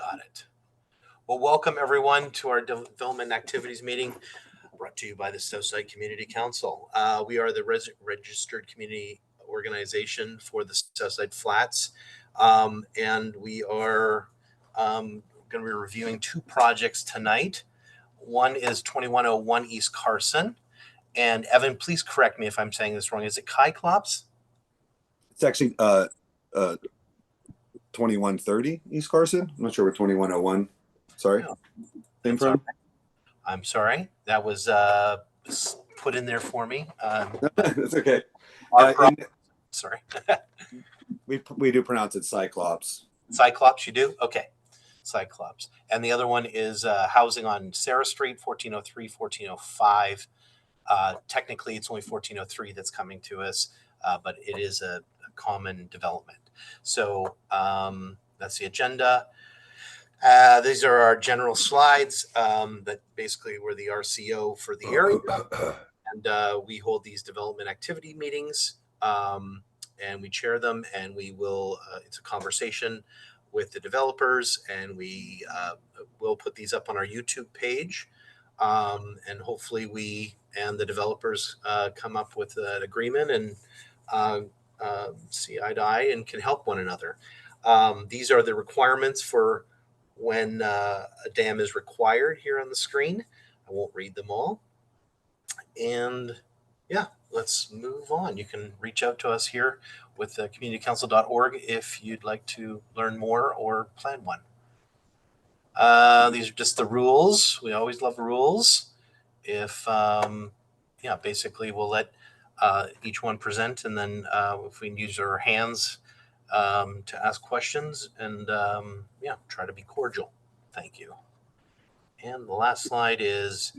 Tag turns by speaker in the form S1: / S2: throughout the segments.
S1: Got it. Well, welcome everyone to our development activities meeting brought to you by the Southside Community Council. We are the registered community organization for the Southside Flats. And we are going to be reviewing two projects tonight. One is 2101 East Carson. And Evan, please correct me if I'm saying this wrong. Is it Cyclops?
S2: It's actually 2130 East Carson. I'm not sure where 2101. Sorry. Came from.
S1: I'm sorry. That was put in there for me.
S2: That's okay.
S1: Sorry.
S2: we do pronounce it Cyclops.
S1: Cyclops, you do? Okay. Cyclops. And the other one is housing on Sarah Street, 1403, 1405. Technically, it's only 1403 that's coming to us, but it is a common development. So that's the agenda. These are our general slides that basically were the RCO for the area. And we hold these development activity meetings and we chair them, and we will, it's a conversation with the developers, and we will put these up on our YouTube page. And hopefully we and the developers come up with an agreement and see eye to eye and can help one another. These are the requirements for when a dam is required here on the screen. I won't read them all. And yeah, let's move on. You can reach out to us here with communitycouncil.org if you'd like to learn more or plan one. These are just the rules. We always love rules. If, basically we'll let each one present, and then if we can use our hands to ask questions and try to be cordial. Thank you. And the last slide is,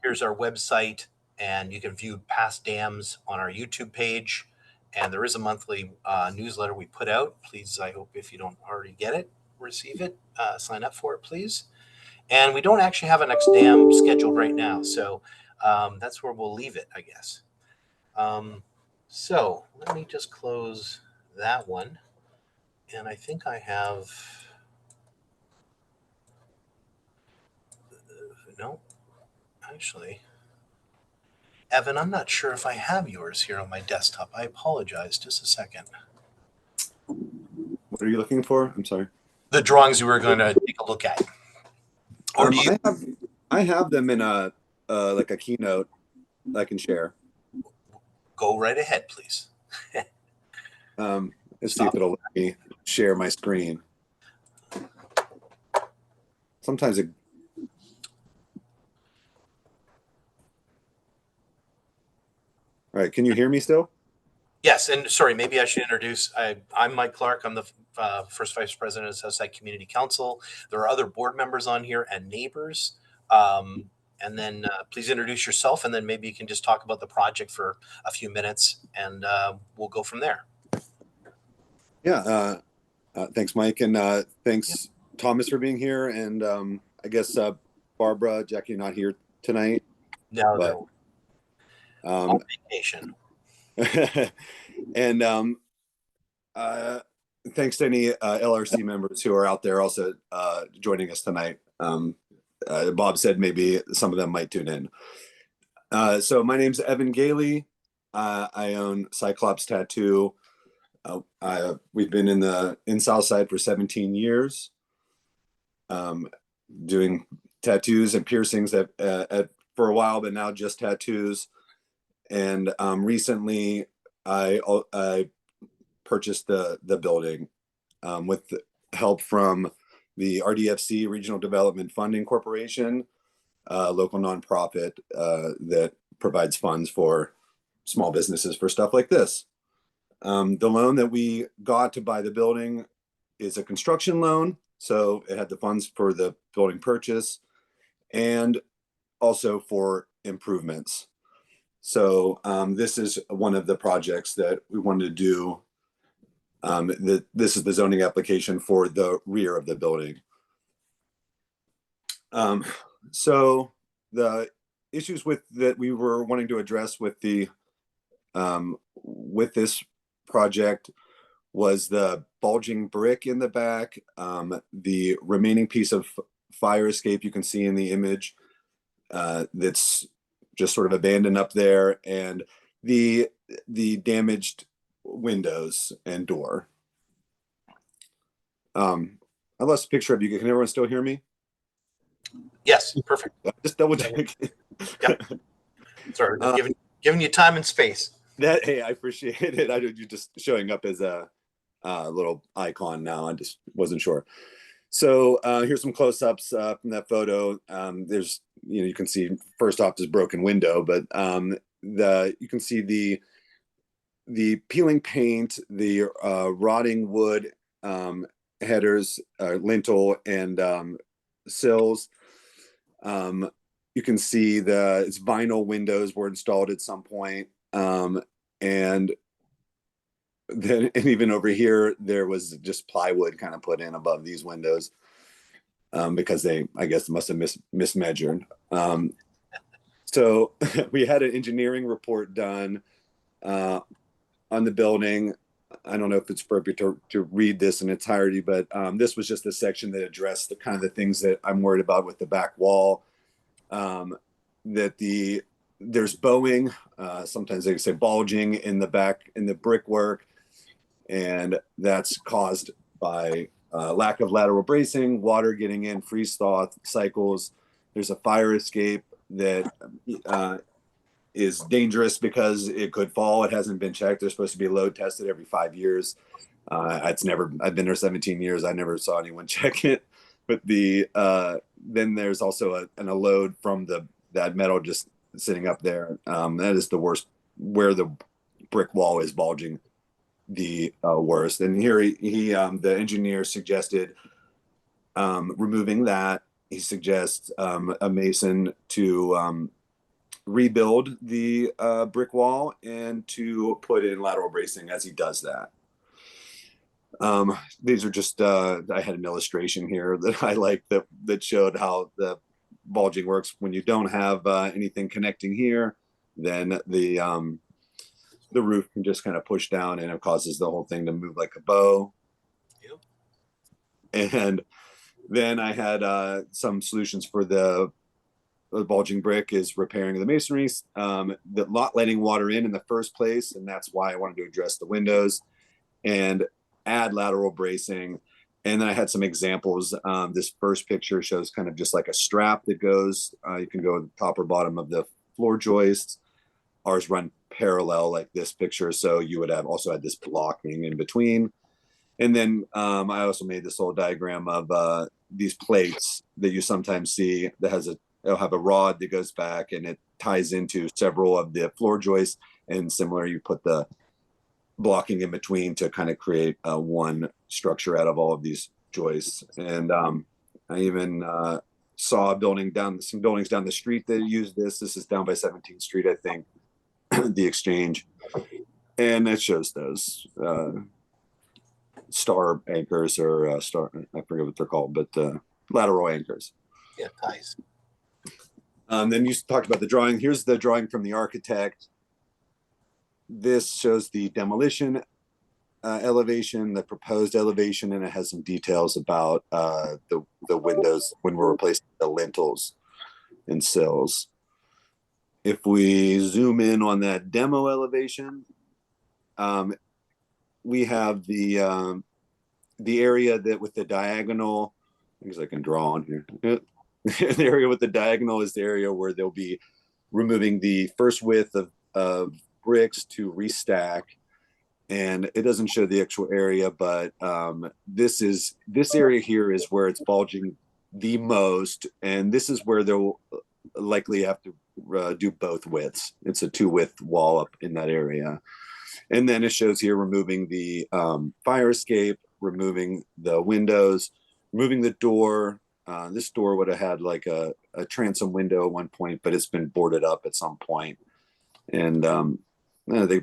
S1: here's our website, and you can view past dams on our YouTube page. And there is a monthly newsletter we put out. Please, I hope if you don't already get it, receive it, sign up for it, please. And we don't actually have a next dam scheduled right now. So that's where we'll leave it, I guess. So let me just close that one. And I think I have, no, actually, Evan, I'm not sure if I have yours here on my desktop. I apologize. Just a second.
S2: What are you looking for? I'm sorry.
S1: The drawings we were going to take a look at. Or do you?
S2: I have them in a like a keynote that I can share.
S1: Go right ahead, please.
S2: Let's see if it'll let me share my screen. Sometimes it. All right, can you hear me still?
S1: Yes, and sorry, maybe I should introduce. I'm Mike Clark. I'm the first vice president of Southside Community Council. There are other board members on here and neighbors. And then please introduce yourself, and then maybe you can just talk about the project for a few minutes, and we'll go from there.
S2: Yeah, thanks, Mike, and thanks, Thomas, for being here. And I guess Barbara, Jackie, not here tonight.
S1: No, on vacation.
S2: And thanks to any LRC members who are out there also joining us tonight. Bob said maybe some of them might tune in. So my name's Evan Gailey. I own Cyclops Tattoo. We've been in Southside for 17 years, doing tattoos and piercings for a while, but now just tattoos. And recently I purchased the building with the help from the RDFC, Regional Development Funding Corporation, local nonprofit that provides funds for small businesses for stuff like this. The loan that we got to buy the building is a construction loan, so it had the funds for the building purchase and also for improvements. So this is one of the projects that we wanted to do. This is the zoning application for the rear of the building. So the issues that we were wanting to address with this project was the bulging brick in the back, the remaining piece of fire escape you can see in the image, that's just sort of abandoned up there, and the damaged windows and door. I lost a picture of you. Can everyone still hear me?
S1: Yes, perfect.
S2: Just double check.
S1: Yep. Sorry, giving you time and space.
S2: Hey, I appreciate it. You just showing up as a little icon now. I just wasn't sure. So here's some close-ups from that photo. There's, you can see first off this broken window, but you can see the peeling paint, the rotting wood headers, lintel, and sills. You can see its vinyl windows were installed at some point. And even over here, there was just plywood kind of put in above these windows, because I guess, must have mismeasured. So we had an engineering report done on the building. I don't know if it's appropriate to read this in entirety, but this was just a section that addressed the kind of the things that I'm worried about with the back wall. There's bowing, sometimes they say bulging in the back in the brickwork, and that's caused by lack of lateral bracing, water getting in, freeze thaw cycles. There's a fire escape that is dangerous because it could fall. It hasn't been checked. They're supposed to be load tested every 5 years. I've been there 17 years. I never saw anyone check it. But then there's also a load from that metal just sitting up there. That is the worst, where the brick wall is bulging the worst. And here the engineer suggested removing that. He suggests a mason to rebuild the brick wall and to put in lateral bracing as he does that. These are just, I had an illustration here that I like that showed how the bulging works. When you don't have anything connecting here, then the roof can just kind of push down and it causes the whole thing to move like a bow. Yep. And then I had some solutions for the bulging brick is repairing the masonry, not letting water in the first place, and that's why I wanted to address the windows and add lateral bracing. And then I had some examples. This first picture shows kind of just like a strap that goes, you can go top or bottom of the floor joists. Ours run parallel like this picture, so you would have also had this blocking in between. And then I also made this whole diagram of these plates that you sometimes see that it'll have a rod that goes back and it ties into several of the floor joists, and similar, you put the blocking in between to kind of create one structure out of all of these joists. And I even saw some buildings down the street that use this. This is down by 17th Street, I think, the Exchange, and it shows those star anchors or I forget what they're called, but lateral anchors.
S1: Yeah, ties.
S2: Then you talked about the drawing. Here's the drawing from the architect. This shows the demolition elevation, the proposed elevation, and it has some details about the windows when we're replacing the lintels and sills. If we zoom in on that demo elevation, we have the area that with the diagonal, I guess I can draw on here. The area with the diagonal is the area where they'll be removing the first width of bricks to restack. And it doesn't show the actual area, but this area here is where it's bulging the most, and this is where they'll likely have to do both widths. It's a 2-width wall up in that area. And then it shows here removing the fire escape, removing the windows, removing the door. This door would have had like a transom window at one point, but it's been boarded up at some point. And they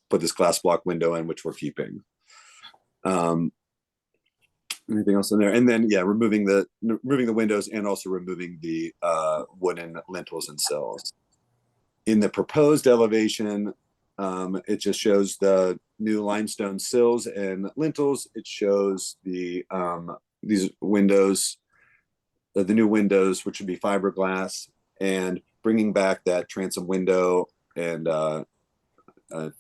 S2: put this glass block window in, which we're keeping. Anything else in there? And then, yeah, removing the windows and also removing the wooden lintels and sills. In the proposed elevation, It just shows the new limestone sills and lintels. It shows the these windows, the new windows, which would be fiberglass, and bringing back that transom window and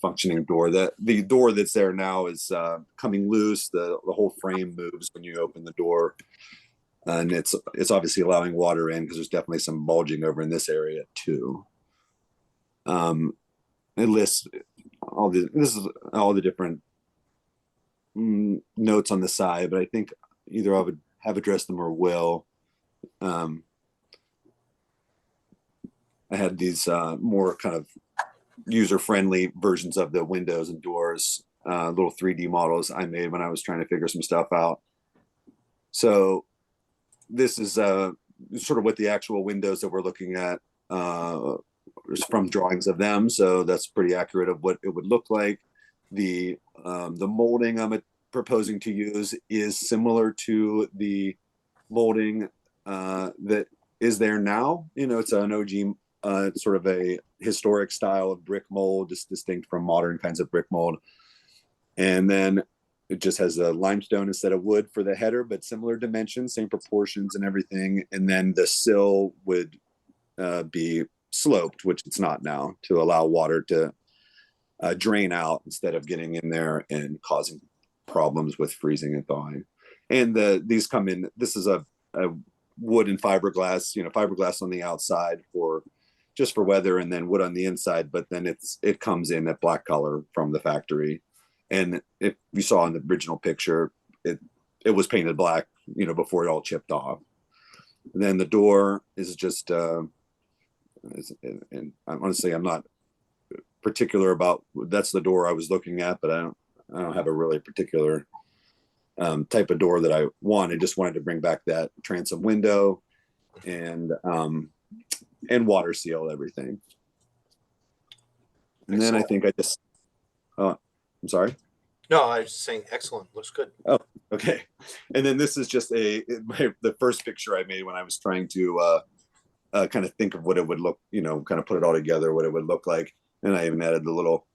S2: functioning door. That the door that's there now is coming loose. The whole frame moves when you open the door, and it's obviously allowing water in because there's definitely some bulging over in this area too. It lists this is all the different notes on the side, but I think either I would have addressed them or will. I had these more kind of user-friendly versions of the windows and doors, little 3D models I made when I was trying to figure some stuff out. So this is sort of what the actual windows that we're looking at is from drawings of them. So that's pretty accurate of what it would look like. The molding I'm proposing to use is similar to the molding that is there now. You know, it's an OG sort of a historic style of brick mold, just distinct from modern kinds of brick mold. And then it just has a limestone instead of wood for the header, but similar dimensions, same proportions and everything. And then the sill would be sloped, which it's not now, to allow water to drain out instead of getting in there and causing problems with freezing and thawing. And these come in, this is a wood and fiberglass, you know, fiberglass on the outside for just for weather, and then wood on the inside, but then it comes in at black color from the factory. And if you saw in the original picture, it was painted black, you know, before it all chipped off. And then the door is just and honestly, I'm not particular about, that's the door I was looking at, but I don't have a really particular type of door that I want. I just wanted to bring back that transom window and water seal everything. And
S1: Excellent.
S2: then I think I just, I'm sorry.
S1: No, I was saying excellent. Looks good.
S2: Oh, okay. And then this is just the first picture I made when I was trying to kind of think of what it would look, you know, kind of put it all together, what it would look like. And I even added all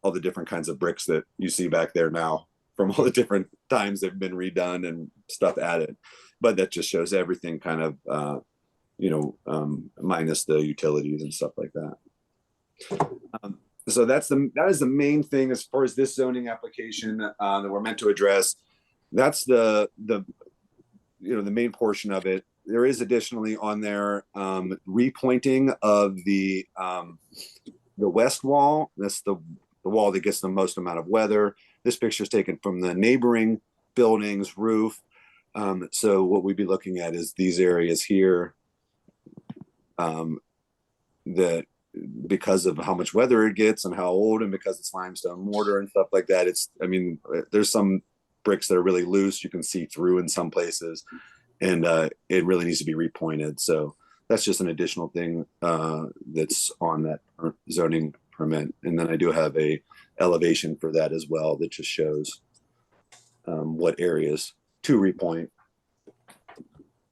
S2: the different kinds of bricks that you see back there now from all the different times they've been redone and stuff added. But that just shows everything kind of, you know, minus the utilities and stuff like that. So that is the main thing as far as this zoning application that we're meant to address. That's the you know, the main portion of it. There is additionally on there repointing of the west wall. That's the wall that gets the most amount of weather. This picture is taken from the neighboring building's roof. So what we'd be looking at is these areas here that, because of how much weather it gets and how old, and because it's limestone mortar and stuff like that, I mean, there's some bricks that are really loose, you can see through in some places, and it really needs to be repointed. So that's just an additional thing that's on that zoning permit. And then I do have a elevation for that as well that just shows what areas to repoint.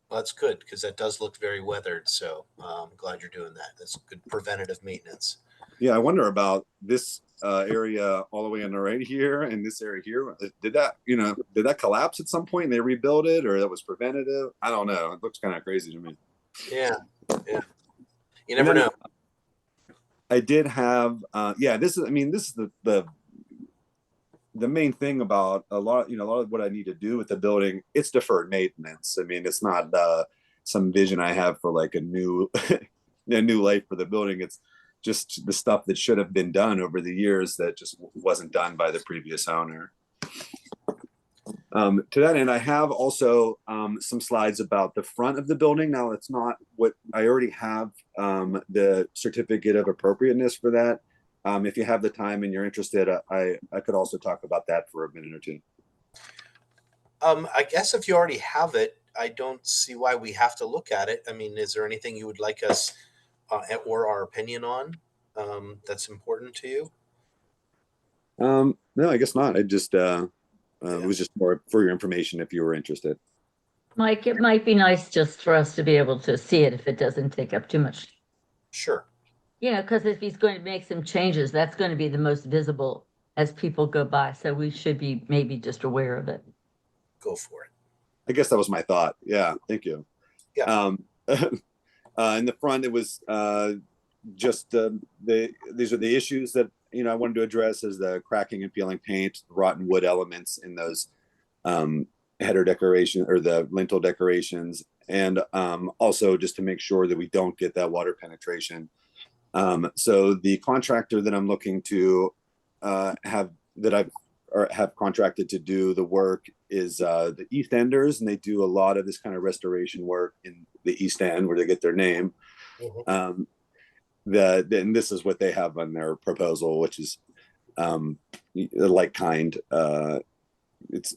S1: Well, that's good, because that does look very weathered. So I'm glad you're doing that. That's good preventative maintenance.
S2: Yeah, I wonder about this area all the way on the right here and this area here. Did that collapse at some point and they rebuilt it, or that was preventative? I don't know. It looks kind of crazy to me.
S1: Yeah. You never know.
S2: I did have, this is the main thing about a lot of what I need to do with the building. It's deferred maintenance. I mean, it's not some vision I have for like a new life for the building. It's just the stuff that should have been done over the years that just wasn't done by the previous owner. To that end, I have also some slides about the front of the building. Now, it's not what I already have the certificate of appropriateness for that. If you have the time and you're interested, I could also talk about that for a minute or two.
S1: I guess if you already have it, I don't see why we have to look at it. I mean, is there anything you would like us or our opinion on that's important to you?
S2: No, I guess not. I just it was just more for your information if you were interested.
S3: Mike, it might be nice just for us to be able to see it if it doesn't take up too much.
S1: Sure.
S3: Because if he's going to make some changes, that's going to be the most visible as people go by. So we should be maybe just aware of it.
S1: Go for it.
S2: I guess that was my thought. Yeah, thank you.
S1: Yeah.
S2: In the front, it was just these are the issues that I wanted to address, as the cracking and peeling paint, rotten wood elements in those header decoration or the lintel decorations, and also just to make sure that we don't get that water penetration. So the contractor that I'm looking to have contracted to do the work is the East Enders, and they do a lot of this kind of restoration work in the East End, where they get their name.
S1: Mm-hmm.
S2: And this is what they have on their proposal, which is like kind. It's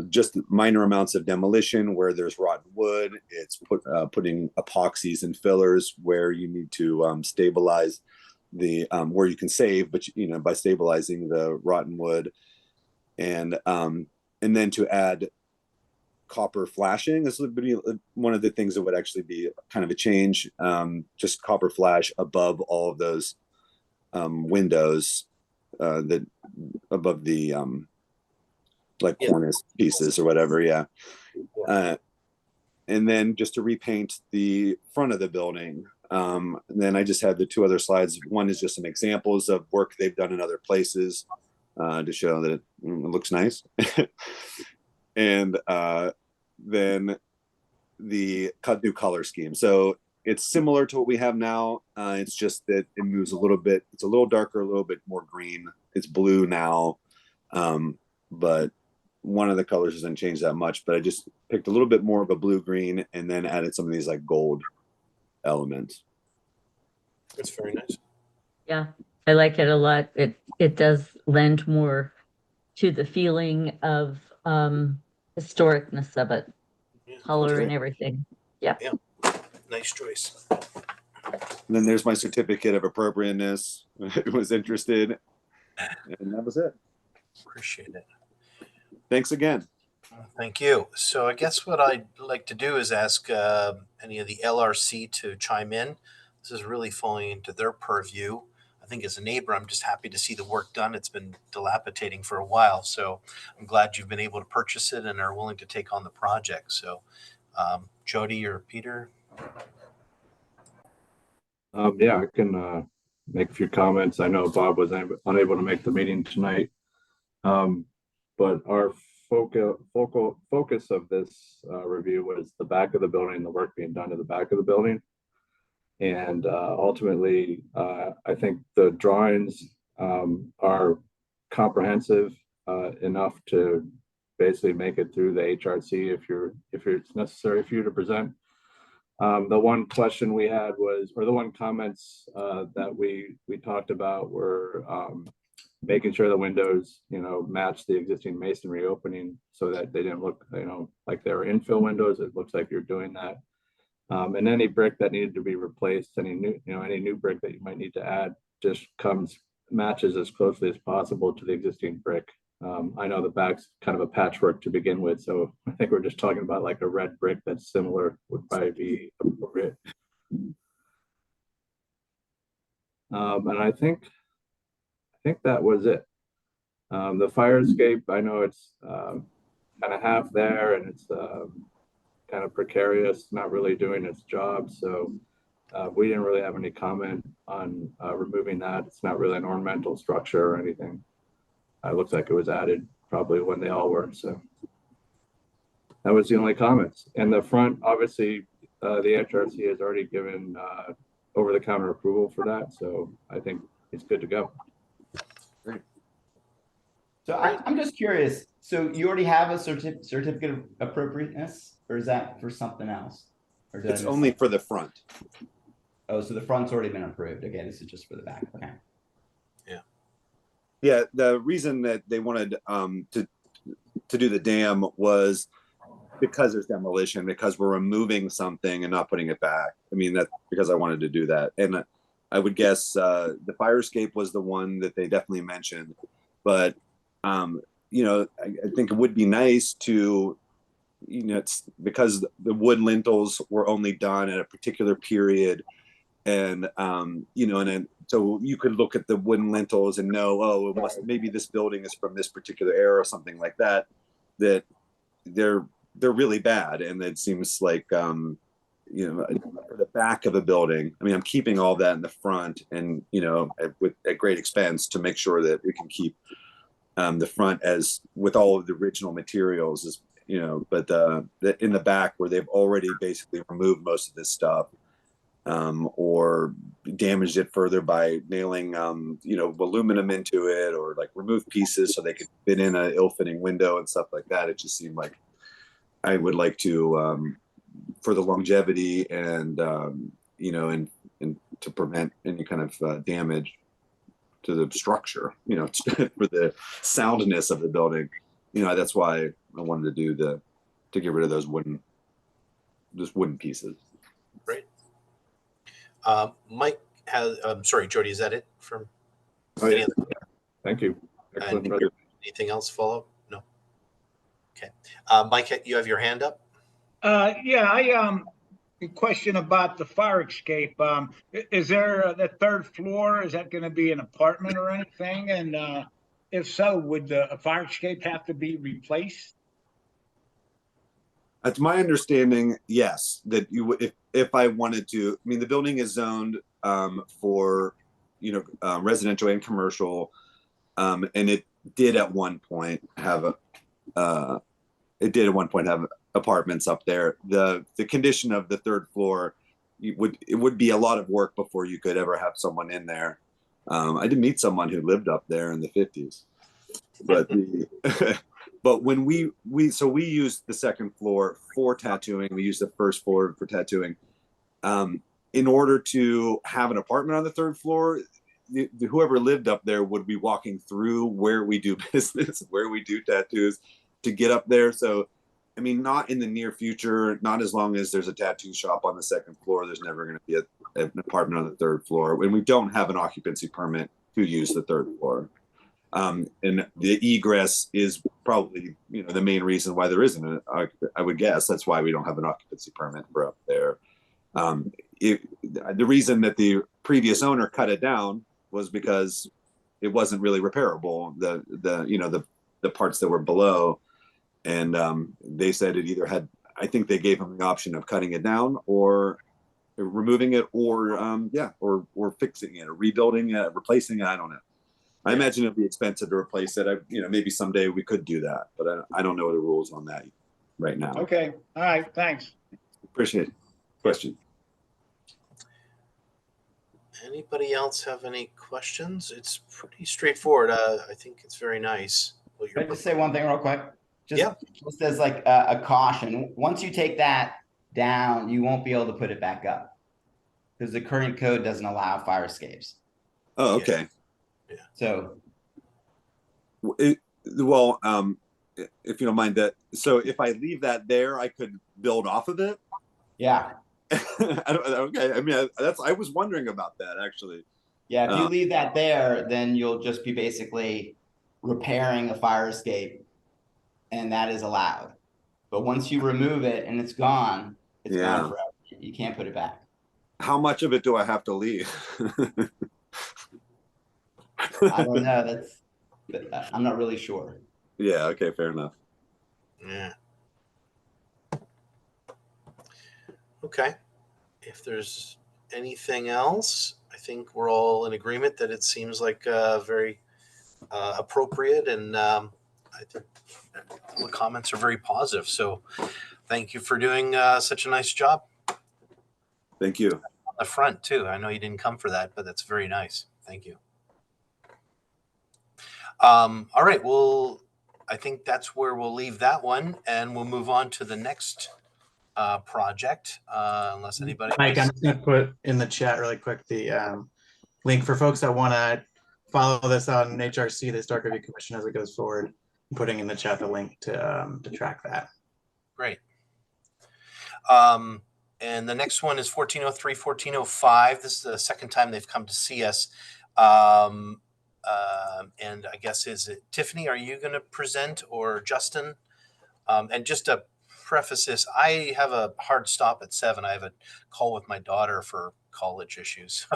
S2: just minor amounts of demolition where there's rotten wood. It's putting epoxies and fillers where you need to stabilize the where you can save, but by stabilizing the rotten wood, and then to add copper flashing. This would be one of the things that would actually be kind of a change. Just copper flash above all of those windows that above the like cornice pieces or whatever. Yeah. And then just to repaint the front of the building. And then I just had the two other slides. One is just some examples of work they've done in other places to show that it looks nice. And then the new color scheme. So it's similar to what we have now. It's just that it moves a little bit. It's a little darker, a little bit more green. It's blue now, but one of the colors doesn't change that much. But I just picked a little bit more of a blue green and then added some of these like gold elements.
S1: That's very nice.
S3: Yeah, I like it a lot. It does lend more to the feeling of historicness of it,
S1: Yeah.
S3: color
S2: Okay.
S3: and everything. Yeah.
S1: Yeah. Nice choice.
S2: And then there's my certificate of appropriateness. I was interested, and that was it.
S1: Appreciate it.
S2: Thanks again.
S1: Thank you. So I guess what I'd like to do is ask any of the LRC to chime in. This is really falling into their purview. I think as a neighbor, I'm just happy to see the work done. It's been dilapidating for a while, so I'm glad you've been able to purchase it and are willing to take on the project. So, Jody or Peter?
S4: Yeah, I can make a few comments. I know Bob was unable to make the meeting tonight, but our focus of this review was the back of the building, the work being done to the back of the building. And ultimately, I think the drawings are comprehensive enough to basically make it through the HRC if it's necessary for you to present. The one question we had was, or the one comments that we talked about were making sure the windows, match the existing masonry opening so that they didn't look, like they were infill windows. It looks like you're doing that. And any brick that needed to be replaced, any new brick that you might need to add, just matches as closely as possible to the existing brick. I know the back's kind of a patchwork to begin with, so I think we're just talking about like a red brick that's similar would probably be appropriate. And I think that was it. The fire escape, I know it's kind of half there, and it's kind of precarious, not really doing its job. So we didn't really have any comment on removing that. It's not really an ornamental structure or anything. It looks like it was added probably when they all were. So that was the only comments. And the front, obviously, the HRC has already given over-the-counter approval for that. So I think it's good to go.
S2: Great.
S5: So I'm just curious. So you already have a certificate of appropriateness, or is that for something else? Or
S2: it's only for the front.
S5: Oh, so the front's already been approved. Okay, this is just for the back. Okay.
S2: Yeah, the reason that they wanted to do the dam was because there's demolition, because we're removing something and not putting it back. I mean, that's because I wanted to do that. And I would guess the fire escape was the one that they definitely mentioned. But, I think it would be nice to, it's because the wood lintels were only done at a particular period. And you know, and then so you could look at the wooden lintels and know, oh, it must, maybe this building is from this particular era or something like that. That they're really bad, and it seems like you know, for the back of a building. I mean, I'm keeping all that in the front, and you know, at great expense to make sure that we can keep the front as with all of the original materials, is you know, but in the back where they've already basically removed most of this stuff. Or damaged it further by nailing, you know, aluminum into it, or like remove pieces so they could fit in an ill-fitting window and stuff like that. It just seemed like I would like to, for the longevity and, you know, and to prevent any kind of damage to the structure, you know, for the soundness of the building. You know, that's why I wanted to do to get rid of those wooden pieces.
S1: Great. Mike has, sorry, Jody, is that it from?
S4: Oh, yeah. Thank you.
S1: And
S4: Excellent.
S1: anything else follow? No. Okay. Mike, you have your hand up?
S6: Yeah, a question about the fire escape. Is there the third floor? Is that going to be an apartment or anything? And if so, would the fire escape have to be replaced?
S2: That's my understanding. Yes, that you would, if I wanted to. I mean, the building is zoned for, you know, residential and commercial, and it did at one point have apartments up there. The condition of the third floor, it would be a lot of work before you could ever have someone in there. I did meet someone who lived up there in the 50s, but but when we used the second floor for tattooing, we used the first floor for tattooing. In order to have an apartment on the third floor, whoever lived up there would be walking through where we do business, where we do tattoos, to get up there. So, I mean, not in the near future, not as long as there's a tattoo shop on the second floor, there's never going to be an apartment on the third floor. When we don't have an occupancy permit to use the third floor. And the egress is probably, you know, the main reason why there isn't I would guess that's why we don't have an occupancy permit for up there. The reason that the previous owner cut it down was because it wasn't really repairable. The parts that were below, and they said it either had, I think they gave them the option of cutting it down or removing it, or fixing it, or rebuilding it, replacing it. I don't know. I imagine it'd be expensive to replace it. You know, maybe someday we could do that, but I don't know the rules on that right now.
S6: Okay, all right, thanks.
S2: Appreciate it. Question.
S1: Anybody else have any questions? It's pretty straightforward. I think it's very nice.
S5: Can I just say one thing real quick? Just,
S1: Yeah.
S5: just as like a caution, once you take that down, you won't be able to put it back up because the current code doesn't allow fire escapes.
S2: Oh, okay.
S5: So,
S2: If you don't mind that. So if I leave that there, I could build off of it.
S5: yeah.
S2: Okay. I mean, I was wondering about that actually.
S5: Yeah, if you leave that there, then you'll just be basically repairing a fire escape, and that is allowed. But once you remove it and it's gone forever. You can't put it back.
S2: How much of it do I have to leave?
S5: I don't know. I'm not really sure.
S2: Yeah. Okay. Fair enough.
S1: Yeah. Okay. If there's anything else, I think we're all in agreement that it seems like very appropriate, and I think the comments are very positive. So thank you for doing such a nice job
S2: Thank you.
S1: on the front too. I know you didn't come for that, but that's very nice. Thank you. All right. Well, I think that's where we'll leave that one, and we'll move on to the next project, unless anybody.
S7: Mike, I'm just gonna put in the chat really quick the link for folks that want to follow this on HRC, the Historic Review Commission, as it goes forward. I'm putting in the chat the link to track that.
S1: Great. And the next one is 1403, 1405. This is the second time they've come to see us. And I guess, is it Tiffany, are you going to present, or Justin? And just preface this. I have a hard stop at 7. I have a call with my daughter for college issues.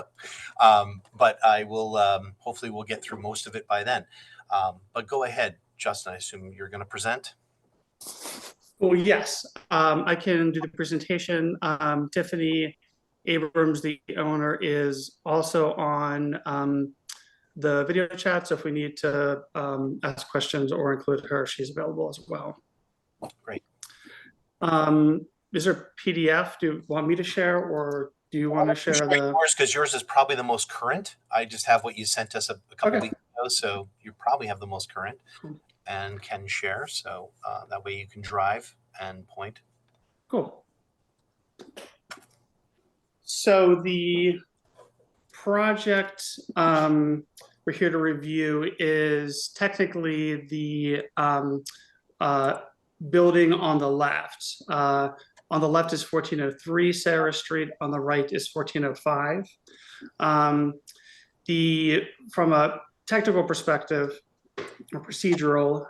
S1: But I will, hopefully we'll get through most of it by then. But go ahead, Justin. I assume you're going to present.
S8: Well, yes, I can do the presentation. Tiffany Abrams, the owner, is also on the video chat. So if we need to ask questions or include her, she's available as well.
S1: Great.
S8: Is there a PDF? Do you want me to share, or do you want to share the?
S1: Yours, because yours is probably the most current. I just have what you sent us a couple
S8: Okay.
S1: weeks ago, so you probably have the most current and can share. So that way you can drive and point.
S8: Cool. So the project we're here to review is technically the building on the left. On the left is 1403 Sarah Street. On the right is 1405. From a technical perspective or procedural,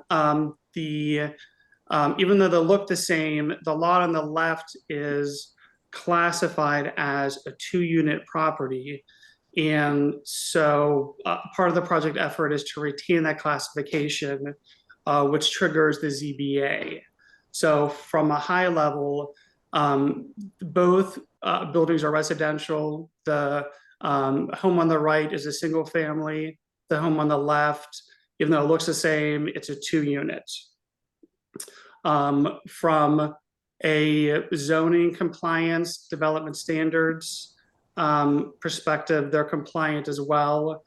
S8: even though they look the same, the lot on the left is classified as a 2-unit property. And so part of the project effort is to retain that classification, which triggers the ZBA. So from a high level, both buildings are residential. The home on the right is a single family. The home on the left, even though it looks the same, it's a 2-unit. From a zoning compliance, development standards perspective, they're compliant as well.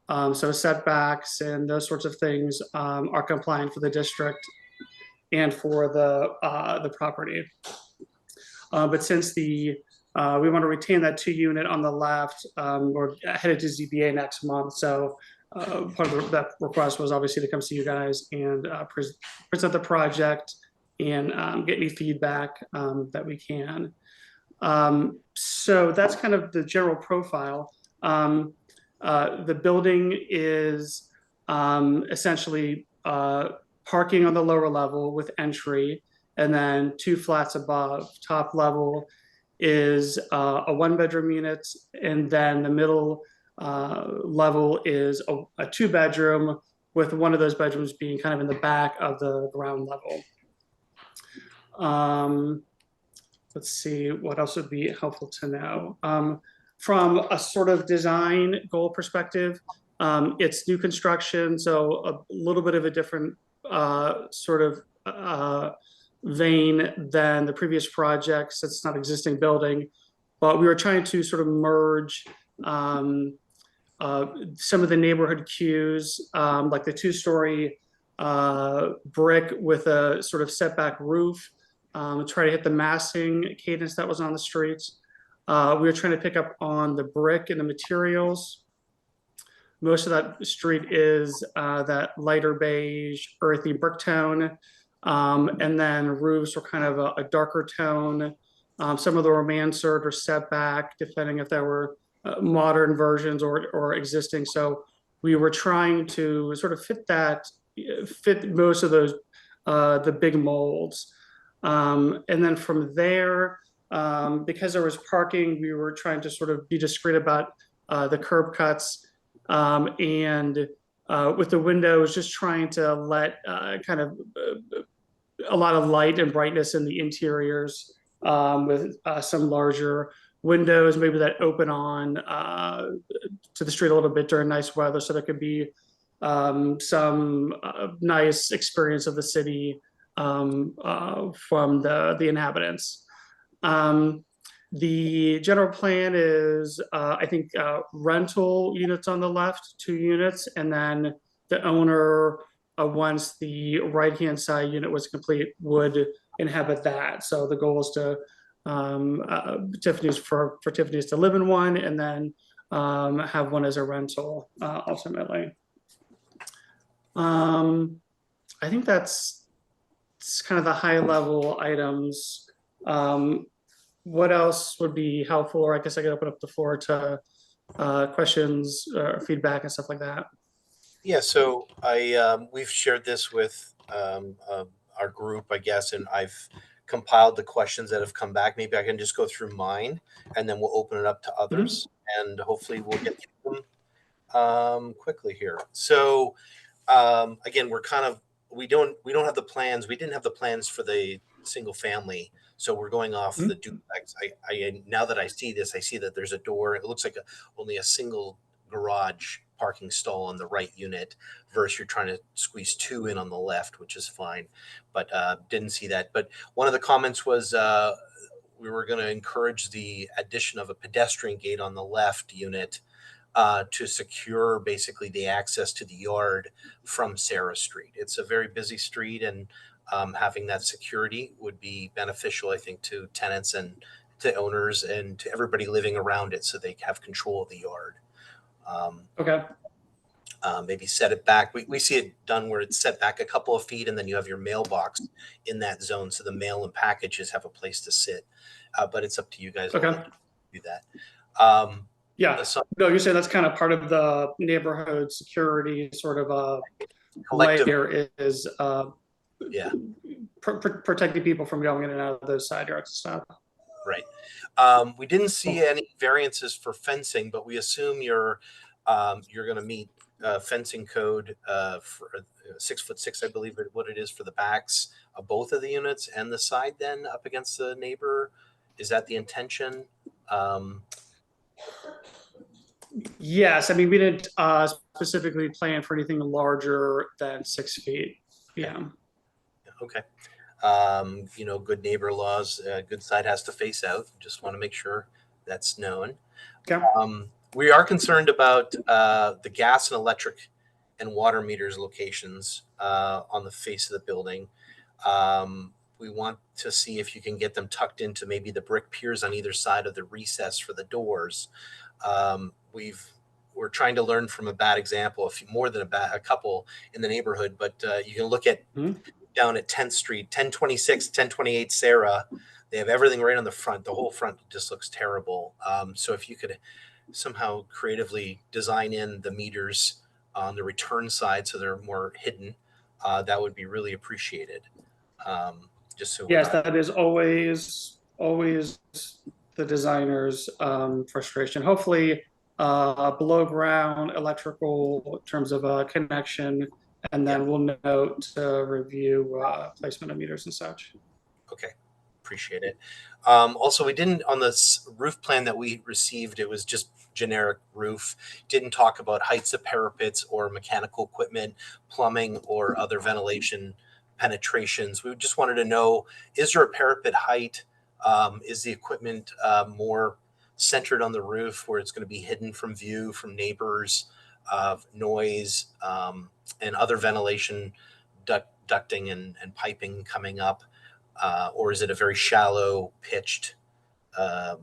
S8: So setbacks and those sorts of things are compliant for the district and for the property. But since we want to retain that 2-unit on the left, we're headed to ZBA next month. So part of that request was obviously to come see you guys and present the project and get any feedback that we can. So that's kind of the general profile. The building is essentially parking on the lower level with entry, and then 2 flats above. Top level is a 1-bedroom unit, and then the middle level is a 2-bedroom, with one of those bedrooms being kind of in the back of the ground level. Let's see, what else would be helpful to know? From a sort of design goal perspective, it's new construction, so a little bit of a different sort of vein than the previous projects. It's not existing building, but we were trying to sort of merge some of the neighborhood cues, like the 2-story brick with a sort of setback roof, try to hit the massing cadence that was on the streets. We were trying to pick up on the brick and the materials. Most of that street is that lighter beige, earthy brick tone. And then roofs were kind of a darker tone. Some of them were mansard or setback, depending if they were modern versions or existing. So we were trying to sort of fit most of those, the big molds. And then from there, because there was parking, we were trying to sort of be discreet about the curb cuts, and with the windows, just trying to let kind of a lot of light and brightness in the interiors, with some larger windows, maybe that open on to the street a little bit during nice weather, so there could be some nice experience of the city from the inhabitants. The general plan is, I think, rental units on the left, 2 units, and then the owner, once the right-hand side unit was complete, would inhabit that. So the goal is to for Tiffany's to live in one, and then have one as a rental ultimately. I think that's kind of the high-level items. What else would be helpful? Or I guess I could open up the floor to questions or feedback and stuff like that.
S1: Yeah, so we've shared this with our group, I guess, and I've compiled the questions that have come back. Maybe I can just go through mine, and then we'll open it up to others, and hopefully we'll get through them quickly here. So again, we don't have the plans. We didn't have the plans for the single family, so we're going off the duplex. I now that I see this, I see that there's a door. It looks like only a single garage parking stall on the right unit, versus you're trying to squeeze 2 in on the left, which is fine, but didn't see that. But one of the comments was we were going to encourage the addition of a pedestrian gate on the left unit to secure basically the access to the yard from Sarah Street. It's a very busy street, and having that security would be beneficial, I think, to tenants and to owners and to everybody living around it, so they have control of the yard.
S8: Okay.
S1: Maybe set it back. We see it done where it's set back a couple of feet, and then you have your mailbox in that zone, so the mail and packages have a place to sit. But it's up to you guys
S8: Okay.
S1: to do that.
S8: Yeah.
S1: So
S8: No, you're saying that's kind of part of the neighborhood security sort of
S1: collective,
S8: layer is
S1: yeah,
S8: protecting people from going in and out of those side yards and stuff.
S1: right. We didn't see any variances for fencing, but we assume you're going to meet fencing code for 6'6", I believe what it is, for the backs of both of the units and the side, then up against the neighbor. Is that the intention?
S8: Yes, I mean, we didn't specifically plan for anything larger than 6 feet. Yeah.
S1: Okay. Good neighbor laws, good side has to face out. Just want to make sure that's known.
S8: Okay.
S1: We are concerned about the gas and electric and water meters locations on the face of the building. We want to see if you can get them tucked into maybe the brick piers on either side of the recess for the doors. We're trying to learn from a bad example, more than a couple in the neighborhood, but you can look at down at 10th Street, 1026, 1028 Sarah. They have everything right on the front. The whole front just looks terrible. So if you could somehow creatively design in the meters on the return side so they're more hidden, that would be really appreciated. Just so
S8: yes, that is always the designer's frustration. Hopefully, below ground electrical in terms of a connection, and then we'll note review placement of meters and such.
S1: Okay, appreciate it. Also, we didn't, on this roof plan that we received, it was just generic roof. Didn't talk about heights of parapets or mechanical equipment, plumbing, or other ventilation penetrations. We just wanted to know, is there a parapet height? Is the equipment more centered on the roof where it's going to be hidden from view from neighbors, noise, and other ventilation ducting and piping coming up? Or is it a very shallow pitched or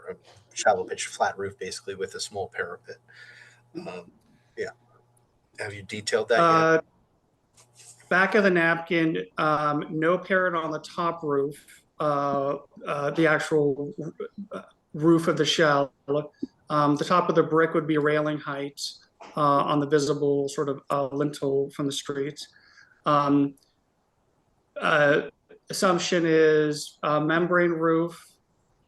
S1: a shallow pitched flat roof, basically, with a small parapet? Yeah. Have you detailed that yet?
S8: Back of the napkin, no parapet on the top roof, the actual roof of the shell. The top of the brick would be railing height on the visible sort of lintel from the street. Assumption is membrane roof.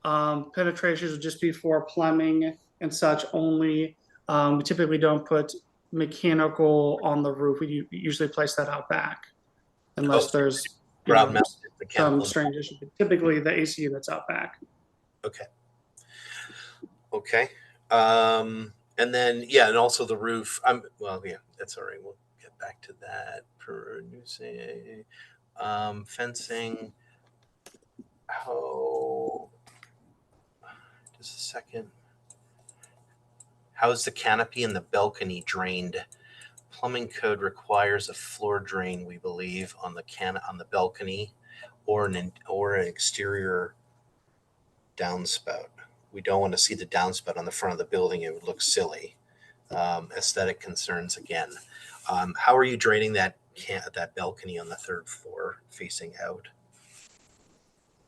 S8: Penetrations would just be for plumbing and such only. We typically don't put mechanical on the roof. We usually place that out back unless there's some strange issue. Typically the AC unit's out back.
S1: Okay. And then, yeah, and also the roof. Well, yeah, that's all right. We'll get back to that. Producing fencing. Just a second. How is the canopy and the balcony drained? Plumbing code requires a floor drain, we believe, on the balcony, or an exterior downspout. We don't want to see the downspout on the front of the building. It would look silly. Aesthetic concerns again. How are you draining that balcony on the 3rd floor facing out?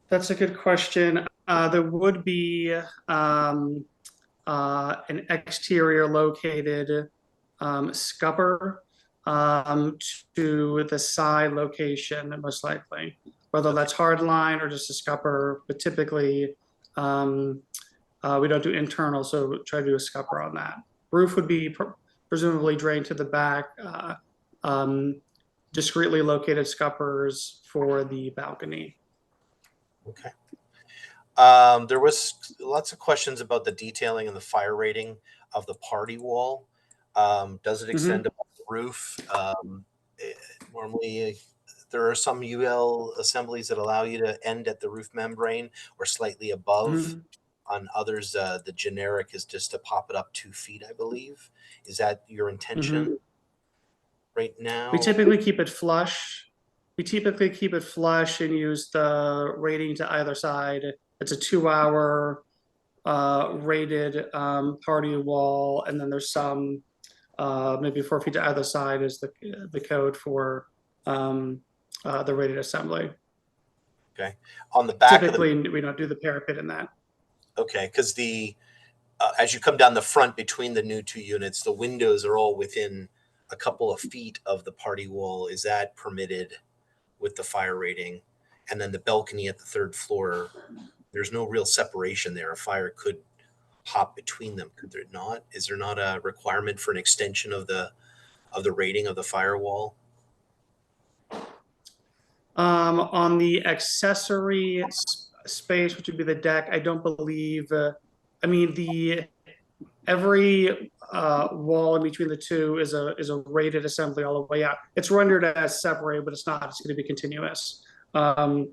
S8: That's a good question. There would be an exterior located scupper to the side location, most likely. whether that's hard line or just a scupper, but typically we don't do internal, so try to do a scupper on that. Roof would be presumably drained to the back, discreetly located scuppers for the balcony.
S1: Okay. There was lots of questions about the detailing and the fire rating of the party wall. Does it extend above the roof? Normally, there are some UL assemblies that allow you to end at the roof membrane or slightly above. On others, the generic is just to pop it up 2 feet, I believe. Is that your intention right now?
S8: We typically keep it flush. We typically keep it flush and use the rating to either side. It's a 2-hour rated party wall, and then there's some maybe 4 feet to either side is the code for the rated assembly.
S1: Okay. On the back,
S8: typically we don't do the parapet in that.
S1: Okay, because the as you come down the front between the new 2 units, the windows are all within a couple of feet of the party wall. Is that permitted with the fire rating? And then the balcony at the 3rd floor, there's no real separation there. A fire could hop between them, could there not? Is there not a requirement for an extension of the rating of the firewall?
S8: On the accessory space, which would be the deck, I don't believe. I mean, every wall in between the two is a rated assembly all the way out. It's rendered as separate, but it's not. It's going to be continuous, and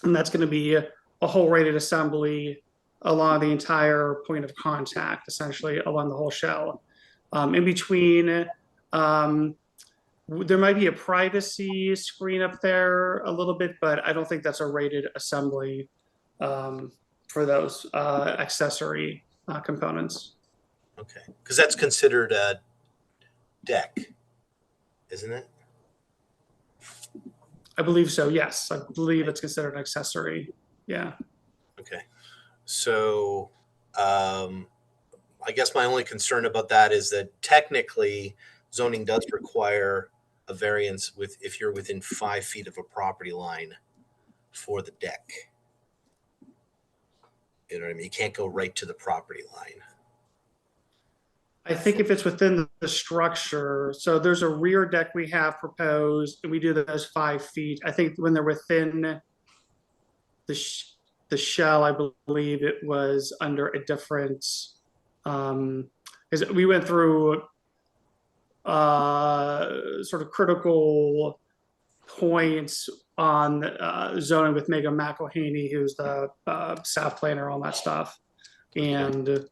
S8: that's going to be a whole rated assembly along the entire point of contact, essentially along the whole shell. In between, there might be a privacy screen up there a little bit, but I don't think that's a rated assembly for those accessory components.
S1: Okay, because that's considered a deck, isn't it?
S8: I believe so, yes. I believe it's considered an accessory. Yeah.
S1: Okay. So I guess my only concern about that is that technically zoning does require a variance if you're within 5 feet of a property line for the deck. You know what I mean? You can't go right to the property line.
S8: I think if it's within the structure, so there's a rear deck we have proposed, and we do those 5 feet. I think when they're within the shell, I believe it was under a different, because we went through sort of critical points on zoning with Megan McElhaney, who's the staff planner on that stuff. And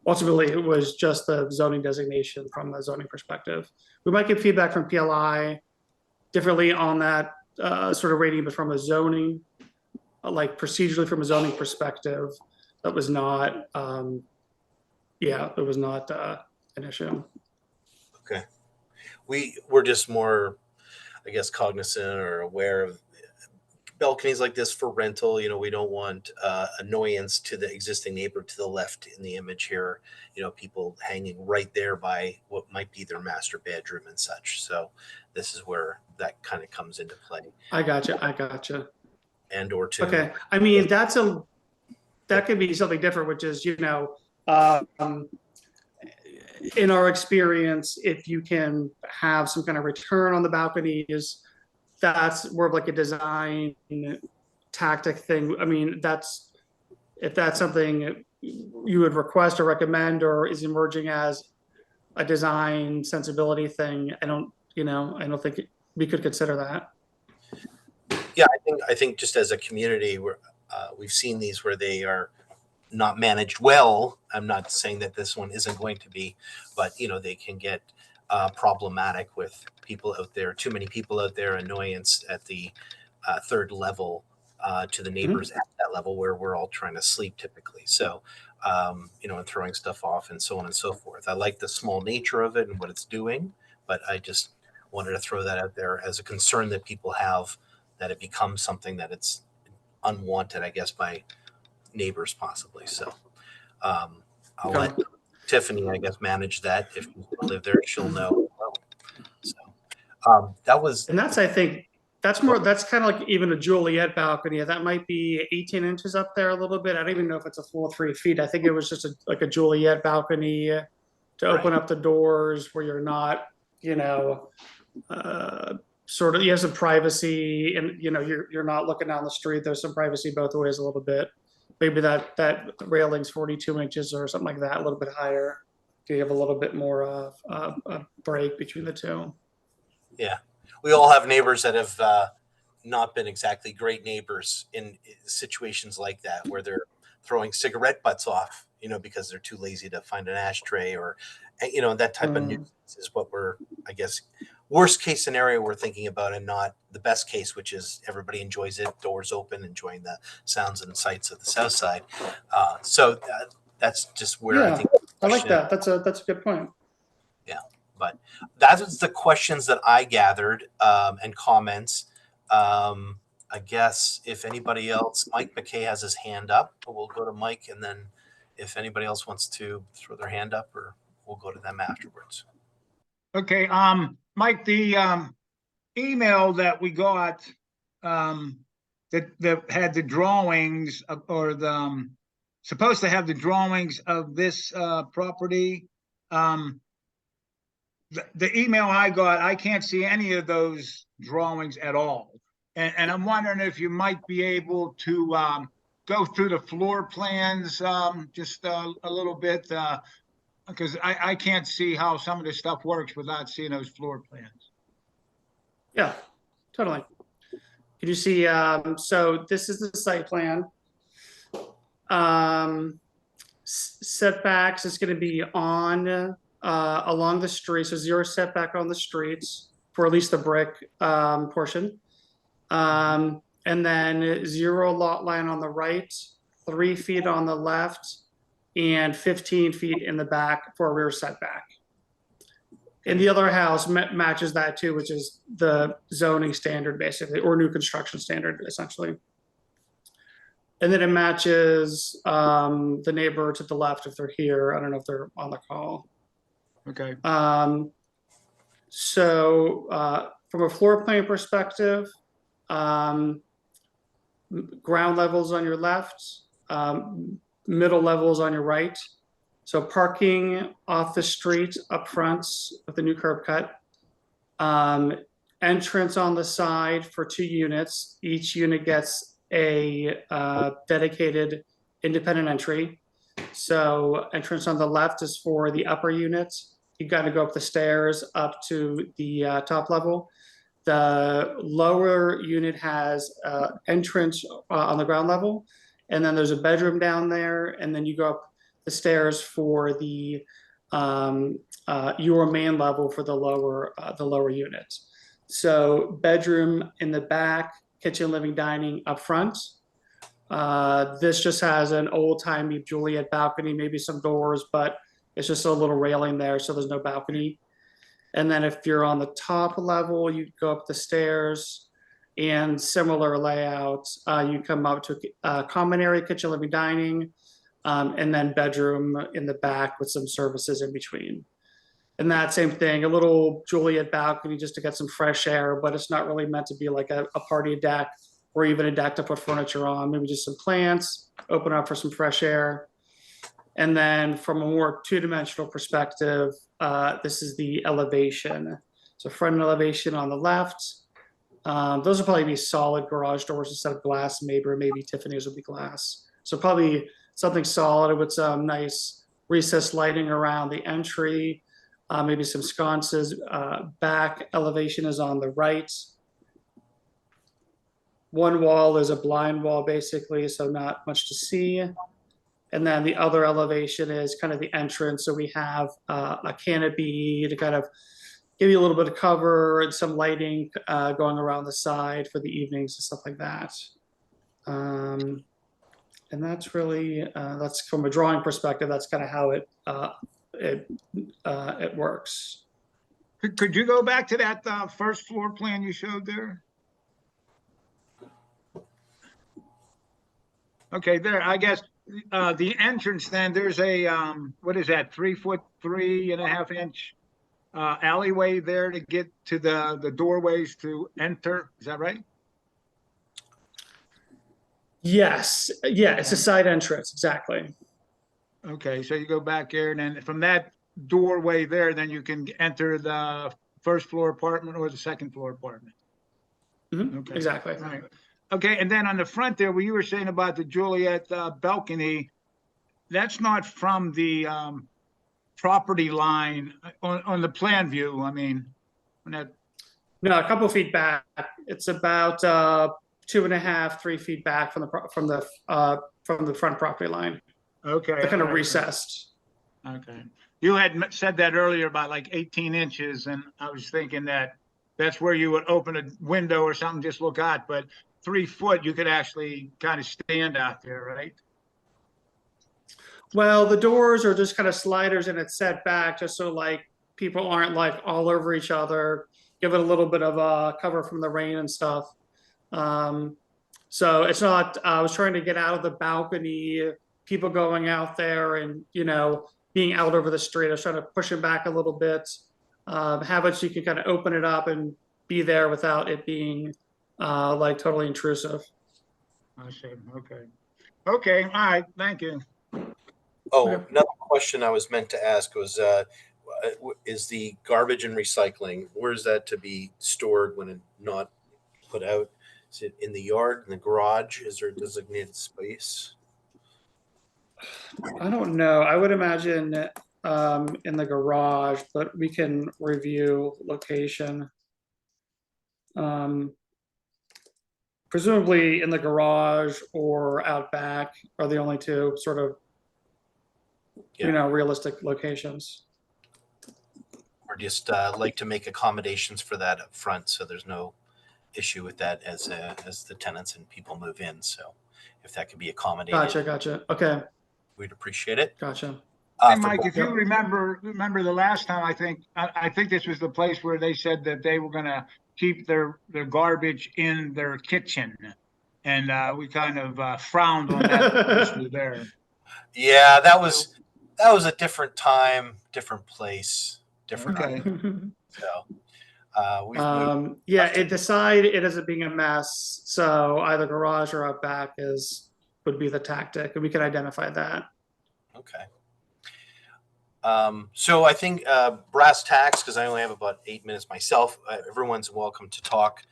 S8: ultimately, it was just the zoning designation from the zoning perspective. We might get feedback from PLI differently on that sort of rating, but from a zoning, like procedurally from a zoning perspective, that was not, it was not an issue.
S1: Okay. We're just more, I guess, cognizant or aware of balconies like this for rental. You know, we don't want annoyance to the existing neighbor to the left in the image here. You know, people hanging right there by what might be their master bedroom and such. So this is where that kind of comes into play.
S8: I gotcha.
S1: And or two.
S8: Okay. I mean, that could be something different, which is, you know, in our experience, if you can have some kind of return on the balconies, that's more of like a design tactic thing. I mean, if that's something you would request or recommend, or is emerging as a design sensibility thing, I don't think we could consider that.
S1: Yeah, I think just as a community, we've seen these where they are not managed well. I'm not saying that this one isn't going to be, but you know, they can get problematic with people out there, too many people out there, annoyance at the 3rd level to the neighbors at that level where we're all trying to sleep typically. So, you know, and throwing stuff off and so on and so forth. I like the small nature of it and what it's doing, but I just wanted to throw that out there as a concern that people have, that it becomes something that it's unwanted, I guess, by neighbors possibly. So I'll let Tiffany, I guess, manage that. If you live there, she'll know. So that was,
S8: and that's, I think That's more, that's kind of like even a Juliet balcony. That might be 18 inches up there a little bit. I don't even know if it's a full 3 feet. I think it was just like a Juliet balcony to open
S1: Right.
S8: up the doors where you're not, you know, sort of, you have some privacy, and you know, you're not looking down the street. There's some privacy both ways a little bit. Maybe that railing's 42 inches or something like that, a little bit higher. Do you have a little bit more of a break between the two?
S1: Yeah. We all have neighbors that have not been exactly great neighbors in situations like that, where they're throwing cigarette butts off, you know, because they're too lazy to find an ashtray, or, you know, that type of nuisance is what we're, I guess, worst case scenario we're thinking about, and not the best case, which is everybody enjoys it, doors open, enjoying the sounds and sights of the south side. So that's just where I
S8: Yeah,
S1: think
S8: I like that. That's a good point.
S1: But that is the questions that I gathered, and comments. I guess if anybody else, Mike McKay has his hand up, but we'll go to Mike, and then if anybody else wants to throw their hand up, or we'll go to them afterwards.
S6: Okay, Mike, the email that we got that had the drawings or the supposed to have the drawings of this property. The email I got, I can't see any of those drawings at all. And I'm wondering if you might be able to go through the floor plans just a little bit, because I can't see how some of this stuff works without seeing those floor plans.
S8: Yeah, totally. Can you see, so this is the site plan. Setbacks is going to be on along the street, so 0 setback on the streets for at least the brick portion. And then 0 lot line on the right, 3 feet on the left, and 15 feet in the back for a rear setback. And the other house matches that too, which is the zoning standard basically, or new construction standard essentially. And then it matches the neighbor to the left if they're here. I don't know if they're on the call.
S6: Okay.
S8: So from a floor plan perspective, ground levels on your left, middle levels on your right. So parking off the street up front with the new curb cut. Entrance on the side for 2 units. Each unit gets a dedicated independent entry. So entrance on the left is for the upper unit. You got to go up the stairs up to the top level. The lower unit has entrance on the ground level, and then there's a bedroom down there, and then you go up the stairs for the your main level for the lower unit. So bedroom in the back, kitchen, living, dining up front. This just has an old-timey Juliet balcony, maybe some doors, but it's just a little railing there, so there's no balcony. And then if you're on the top level, you go up the stairs, and similar layout. You come up to a common area, kitchen, living, dining, and then bedroom in the back with some services in between. And that same thing, a little Juliet balcony just to get some fresh air, but it's not really meant to be like a party deck or even a deck to put furniture on. Maybe just some plants, open up for some fresh air. And then from a more 2-dimensional perspective, this is the elevation. So front elevation on the left. Those will probably be solid garage doors instead of glass, maybe Tiffany's will be glass. So probably something solid with some nice recessed lighting around the entry, maybe some sconces. Back elevation is on the right. One wall is a blind wall basically, so not much to see. And then the other elevation is kind of the entrance. So we have a canopy to kind of give you a little bit of cover and some lighting going around the side for the evenings and stuff like that. And that's really, that's from a drawing perspective, that's kind of how it works.
S6: Could you go back to that first floor plan you showed there? Okay, there, I guess the entrance then, there's a, what is that, 3 foot, 3.5 inch alleyway there to get to the doorways to enter? Is that right?
S8: Yes, yeah, it's a side entrance, exactly.
S6: Okay, so you go back there, and then from that doorway there, then you can enter the first floor apartment or the second floor apartment. Okay.
S8: Exactly.
S6: All right. Okay, and then on the front there, where you were saying about the Juliet balcony, that's not from the property line on the plan view. I mean, when that,
S8: No, a couple feet back. It's about 2.5, 3 feet back from the front property line.
S6: okay.
S8: They're kind of
S6: all right.
S8: recessed.
S6: Okay. You had said that earlier about like 18 inches, and I was thinking that that's where you would open a window or something, just look out, but 3 foot, you could actually kind of stand out there, right?
S8: Well, the doors are just kind of sliders and it's set back just so like people aren't like all over each other, give it a little bit of cover from the rain and stuff. So it's not, I was trying to get out of the balcony, people going out there and, you know, being out over the street. I was trying to push it back a little bit, have it so you can kind of open it up and be there without it being like totally intrusive.
S6: I see. Okay. Okay. All right. Thank you.
S1: Oh,
S8: Okay.
S1: another question I was meant to ask was, is the garbage and recycling, where is that to be stored when it's not put out? Is it in the yard, in the garage? Is there a designated space?
S8: I don't know. I would imagine in the garage, but we can review location. Presumably in the garage or out back are the only two sort of,
S1: Yeah.
S8: you know, realistic locations.
S1: Or just like to make accommodations for that up front, so there's no issue with that as the tenants and people move in. So if that could be accommodated,
S8: Gotcha. Okay,
S1: we'd appreciate it.
S8: gotcha.
S6: Hey,
S1: For
S6: Mike, if you
S8: Yep.
S6: remember the last time, I think this was the place where they said that they were gonna keep their garbage in their kitchen. And we kind of frowned on that issue there.
S1: Yeah, that was a different time, different place, different.
S6: Okay.
S1: So we've moved.
S8: Yeah, the side, it ends up being a mess. So either garage or out back would be the tactic, and we can identify that.
S1: Okay. So I think brass tacks, because I only have about 8 minutes myself. Everyone's welcome to talk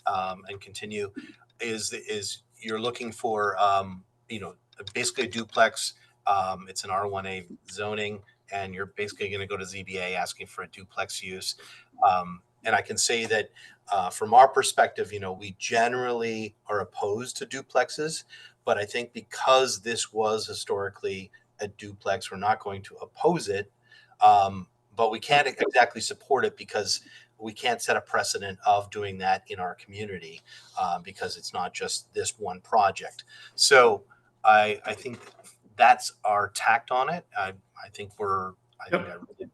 S1: and continue. Is you're looking for basically a duplex. It's an R1A zoning, and you're basically going to go to ZBA asking for a duplex use. And I can say that from our perspective, we generally are opposed to duplexes, but I think because this was historically a duplex, we're not going to oppose it, but we can't exactly support it because we can't set a precedent of doing that in our community because it's not just this one project. So I think that's our tact on it. I think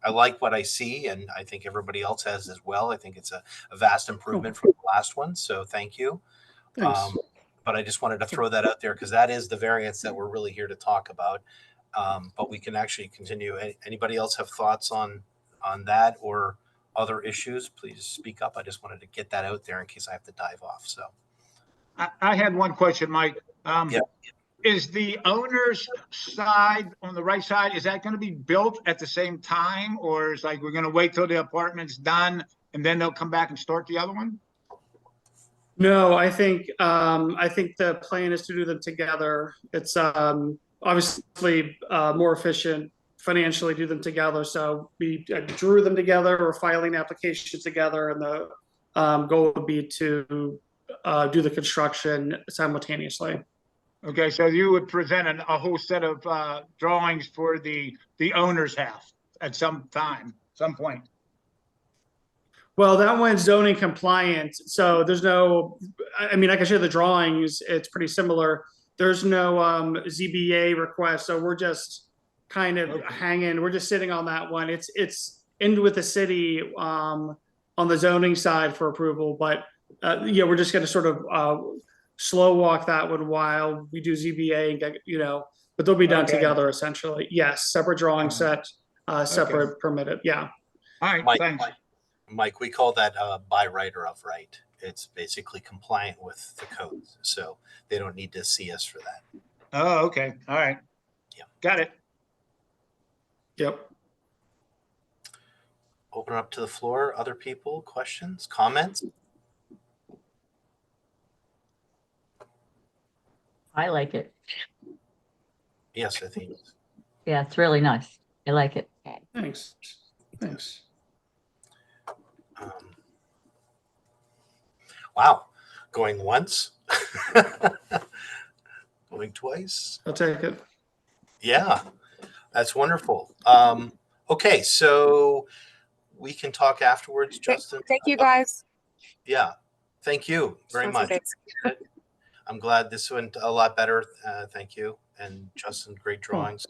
S1: I like what I see, and I think everybody else has as well. I think it's a vast improvement from the last one. So thank you.
S8: Thanks.
S1: But I just wanted to throw that out there because that is the variance that we're really here to talk about. But we can actually continue. Anybody else have thoughts on that or other issues? Please speak up. I just wanted to get that out there in case I have to dive off. So
S6: I had one question, Mike.
S1: Yeah.
S6: Is the owner's side on the right side, is that going to be built at the same time, or is like we're going to wait till the apartment's done and then they'll come back and start the other one?
S8: No, I think the plan is to do them together. It's obviously more efficient financially do them together. So we drew them together. We're filing applications together, and the goal would be to do the construction simultaneously.
S6: Okay, so you would present a whole set of drawings for the owner's half at some point.
S8: Well, that one's zoning compliant, so there's no, I mean, I can show the drawings, it's pretty similar. There's no ZBA request, so we're just kind of hanging, we're just sitting on that one. It's in with the city on the zoning side for approval, but yeah, we're just gonna sort of slow walk that one while we do ZBA and get, but they'll be done together essentially. Yes, separate drawing set, separate permitted, yeah.
S6: All right,
S1: Mike,
S6: thanks.
S1: Mike, we call that by right or of right. It's basically compliant with the codes, so they don't need to see us for that.
S6: Oh, okay, all right.
S1: Yeah.
S6: Got it.
S8: Yep.
S1: Open up to the floor. Other people, questions, comments?
S3: I like it.
S1: Yes, I think.
S3: Yeah, it's really nice. I like it.
S8: Thanks. Thanks.
S1: Um, wow, going once, going twice.
S8: I'll take it.
S1: Yeah, that's wonderful. Okay, so we can talk afterwards, Justin.
S9: Thank you, guys.
S1: Yeah, thank you very
S9: Awesome,
S1: much.
S9: thanks.
S1: I'm glad this went a lot better. Thank you. And Justin, great drawings,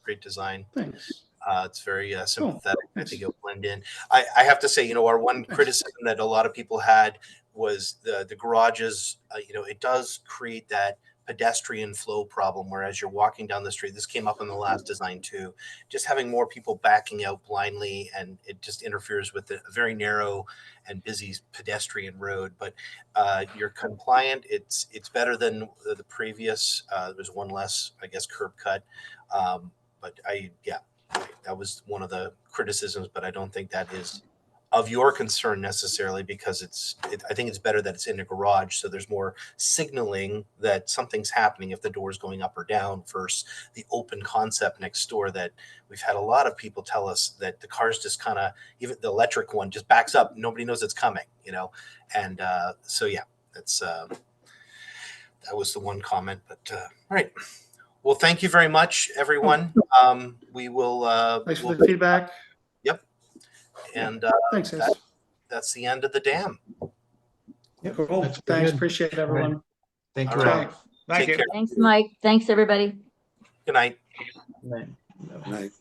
S1: great design.
S8: Thanks.
S1: It's very sympathetic. I
S8: nice.
S1: think it'll blend in. I have to say, our one criticism that a lot of people had was the garages. It does create that pedestrian flow problem, whereas you're walking down the street. This came up in the last design too. Just having more people backing out blindly, and it just interferes with a very narrow and busy pedestrian road. But you're compliant. It's better than the previous. There's one less, I guess, curb cut. But that was one of the criticisms, but I don't think that is of your concern necessarily, because I think it's better that it's in a garage, so there's more signaling that something's happening if the door's going up or down versus the open concept next door that we've had a lot of people tell us that the cars just kind of, even the electric one just backs up. Nobody knows it's coming, and so yeah, that's that was the one comment. But all right. Well, thank you very much, everyone. We will.
S8: Thanks for the feedback.
S1: Yep. And
S8: Thanks, guys.
S1: that's the end of the dam.
S8: Cool.
S7: That's
S8: Thanks.
S7: good.
S8: Appreciate it, everyone.
S7: Thank
S1: All
S7: you.
S1: right.
S7: all.
S6: Thank
S1: Take
S6: you.
S1: care.
S3: Thanks, Mike. Thanks, everybody.
S1: Good night.
S7: Right.
S2: Night.